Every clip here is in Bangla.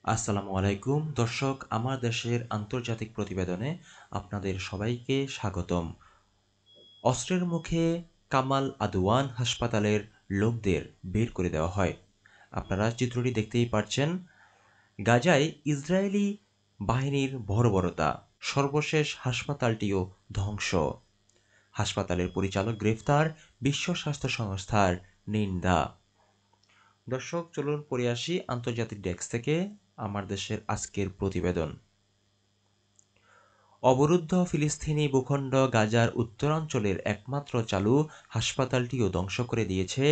আসসালামু আলাইকুম দর্শক, আমার দেশের আন্তর্জাতিক প্রতিবেদনে আপনাদের সবাইকে স্বাগতম। অস্ত্রের মুখে কামাল আদওয়ান হাসপাতালের লোকদের বের করে দেওয়া হয়। আপনারা চিত্রটি দেখতেই পাচ্ছেন। গাজায় ইসরায়েলি বাহিনীর বর্বরতা, সর্বশেষ হাসপাতালটিও ধ্বংস। হাসপাতালের পরিচালক গ্রেফতার, বিশ্ব স্বাস্থ্য সংস্থার নিন্দা। দর্শক, চলুন পড়ে আসি আন্তর্জাতিক ডেস্ক থেকে আমার দেশের আজকের প্রতিবেদন। অবরুদ্ধ ফিলিস্তিনি ভূখণ্ড গাজার উত্তরাঞ্চলের একমাত্র চালু হাসপাতালটিও ধ্বংস করে দিয়েছে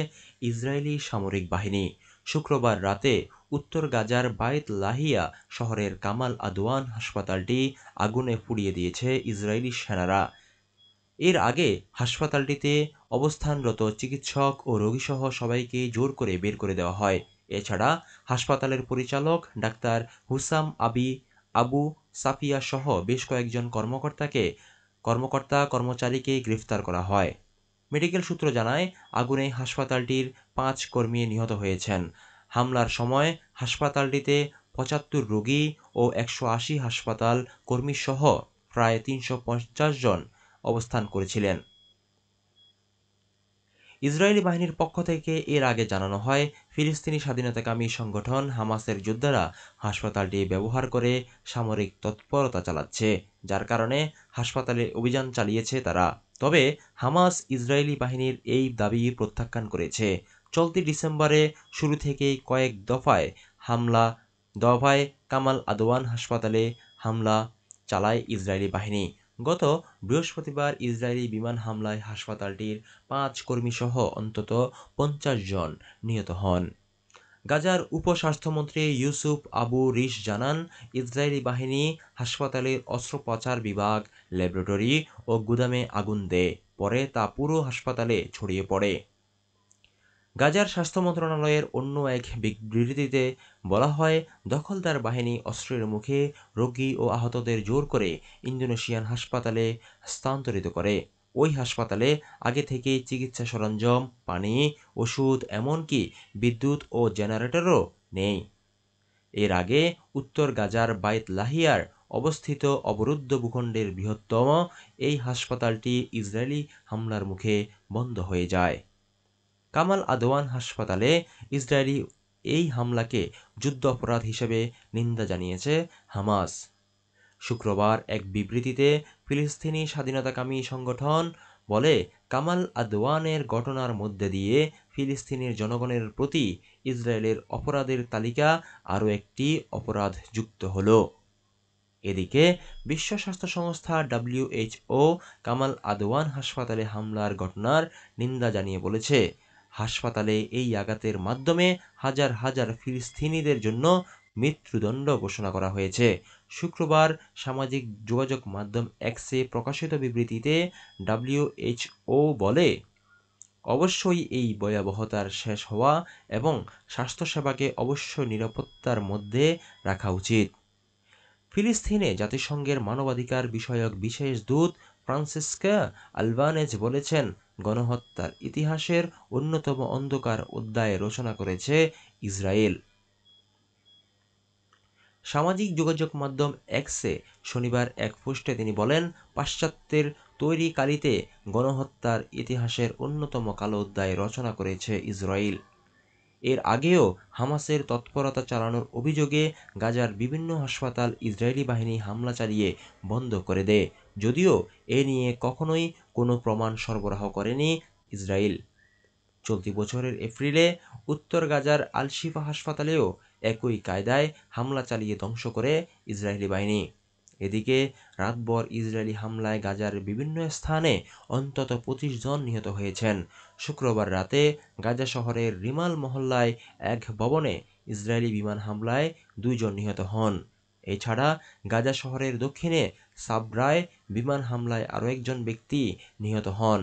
ইসরায়েলি সামরিক বাহিনী। শুক্রবার রাতে উত্তর গাজার বাইত লাহিয়া শহরের কামাল আদওয়ান হাসপাতালটি আগুনে পুড়িয়ে দিয়েছে ইসরায়েলি সেনারা। এর আগে হাসপাতালটিতে অবস্থানরত চিকিৎসক ও রোগীসহ সবাইকে জোর করে বের করে দেওয়া হয়। এছাড়া হাসপাতালের পরিচালক ডাক্তার হুসাম আবু সাফিয়া সহ বেশ কয়েকজন কর্মচারীকে গ্রেফতার করা হয়। মেডিকেল সূত্র জানায়, আগুনে হাসপাতালটির ৫ কর্মী নিহত হয়েছেন। হামলার সময় হাসপাতালটিতে ৭৫ রোগী ও ১৮০ হাসপাতাল কর্মীসহ প্রায় ৩৫০ জন অবস্থান করেছিলেন। ইসরায়েলি বাহিনীর পক্ষ থেকে এর আগে জানানো হয়, ফিলিস্তিনি স্বাধীনতাকামী সংগঠন হামাসের যোদ্ধারা হাসপাতালটি ব্যবহার করে সামরিক তৎপরতা চালাচ্ছে, যার কারণে হাসপাতালে অভিযান চালিয়েছে তারা। তবে হামাস ইসরায়েলি বাহিনীর এই দাবি প্রত্যাখ্যান করেছে। চলতি ডিসেম্বরে শুরু থেকেই কয়েক দফায় কামাল আদওয়ান হাসপাতালে হামলা চালায় ইসরায়েলি বাহিনী। গত বৃহস্পতিবার ইসরায়েলি বিমান হামলায় হাসপাতালটির ৫ কর্মীসহ অন্তত ৫০ জন নিহত হন। গাজার উপস্বাস্থ্যমন্ত্রী ইউসুফ আবু রিশ জানান, ইসরায়েলি বাহিনী হাসপাতালের অস্ত্রোপচার বিভাগ, ল্যাবরেটরি ও গুদামে আগুন দেয়। পরে তা পুরো হাসপাতালে ছড়িয়ে পড়ে। গাজার স্বাস্থ্য মন্ত্রণালয়ের অন্য এক বিবৃতিতে বলা হয়, দখলদার বাহিনী অস্ত্রের মুখে রোগী ও আহতদের জোর করে ইন্দোনেশিয়ান হাসপাতালে স্থানান্তরিত করে। ওই হাসপাতালে আগে থেকেই চিকিৎসা সরঞ্জাম, পানি, ওষুধ, এমনকি বিদ্যুৎ ও জেনারেটরও নেই। এর আগে উত্তর গাজার বাইত লাহিয়ার অবস্থিত অবরুদ্ধ ভূখণ্ডের বৃহত্তম এই হাসপাতালটি ইসরায়েলি হামলার মুখে বন্ধ হয়ে যায়। কামাল আদওয়ান হাসপাতালে ইসরায়েলি এই হামলাকে যুদ্ধাপরাধ হিসেবে নিন্দা জানিয়েছে হামাস। শুক্রবার এক বিবৃতিতে ফিলিস্তিনি স্বাধীনতাকামী সংগঠন বলে, কামাল আদওয়ানের ঘটনার মধ্যে দিয়ে ফিলিস্তিনের জনগণের প্রতি ইসরায়েলের অপরাধের তালিকা আরও একটি অপরাধ যুক্ত হল। এদিকে বিশ্ব স্বাস্থ্য সংস্থা WHO কামাল আদওয়ান হাসপাতালে হামলার ঘটনার নিন্দা জানিয়ে বলেছে, হাসপাতালে এই আঘাতের মাধ্যমে হাজার হাজার ফিলিস্তিনিদের জন্য মৃত্যুদণ্ড ঘোষণা করা হয়েছে। শুক্রবার সামাজিক যোগাযোগ মাধ্যম এক্সে প্রকাশিত বিবৃতিতে WHO বলে, অবশ্যই এই ভয়াবহতার শেষ হওয়া এবং স্বাস্থ্যসেবাকে অবশ্যই নিরাপত্তার মধ্যে রাখা উচিত। ফিলিস্তিনে জাতিসংঘের মানবাধিকার বিষয়ক বিশেষ দূত ফ্রান্সিস্কা আলবানেজ বলেছেন, গণহত্যার ইতিহাসের অন্যতম অন্ধকার অধ্যায় রচনা করেছে ইসরায়েল। সামাজিক যোগাযোগ মাধ্যম এক্সে শনিবার এক পোস্টে তিনি বলেন, পাশ্চাত্যের তৈরি কালিতে গণহত্যার ইতিহাসের অন্যতম কালো অধ্যায় রচনা করেছে ইসরায়েল। এর আগেও হামাসের তৎপরতা চালানোর অভিযোগে গাজার বিভিন্ন হাসপাতাল ইসরায়েলি বাহিনী হামলা চালিয়ে বন্ধ করে দেয়, যদিও এ নিয়ে কখনোই কোনো প্রমাণ সরবরাহ করেনি ইসরায়েল। চলতি বছরের এপ্রিলে উত্তর গাজার আল শিফা হাসপাতালেও একই কায়দায় হামলা চালিয়ে ধ্বংস করে ইসরায়েলি বাহিনী। এদিকে রাতভর ইসরায়েলি হামলায় গাজার বিভিন্ন স্থানে অন্তত ২৫ জন নিহত হয়েছেন। শুক্রবার রাতে গাজা শহরের রিমাল মহল্লায় এক ভবনে ইসরায়েলি বিমান হামলায় ২ জন নিহত হন। এছাড়া গাজা শহরের দক্ষিণে সাবরায় বিমান হামলায় আরও একজন ব্যক্তি নিহত হন।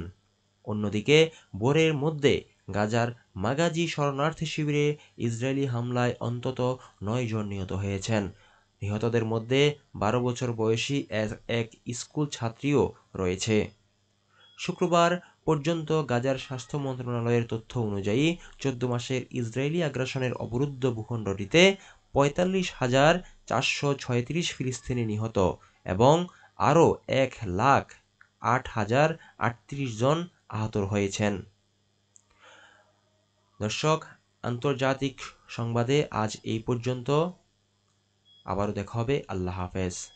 অন্যদিকে ভোরের মধ্যে গাজার মাগাজি শরণার্থী শিবিরে ইসরায়েলি হামলায় অন্তত ৯ জন নিহত হয়েছেন। নিহতদের মধ্যে ১২ বছর বয়সী এক স্কুল ছাত্রীও রয়েছে। শুক্রবার পর্যন্ত গাজার স্বাস্থ্য মন্ত্রণালয়ের তথ্য অনুযায়ী ১৪ মাসের ইসরায়েলি আগ্রাসনের অবরুদ্ধ ভূখণ্ডটিতে ৪৫,৪৩৬ ফিলিস্তিনি নিহত এবং আরও ১,০৮,০৩৮ জন আহত হয়েছেন। দর্শক, আন্তর্জাতিক সংবাদে আজ এই পর্যন্ত। আবারও দেখা হবে। আল্লাহ হাফেজ।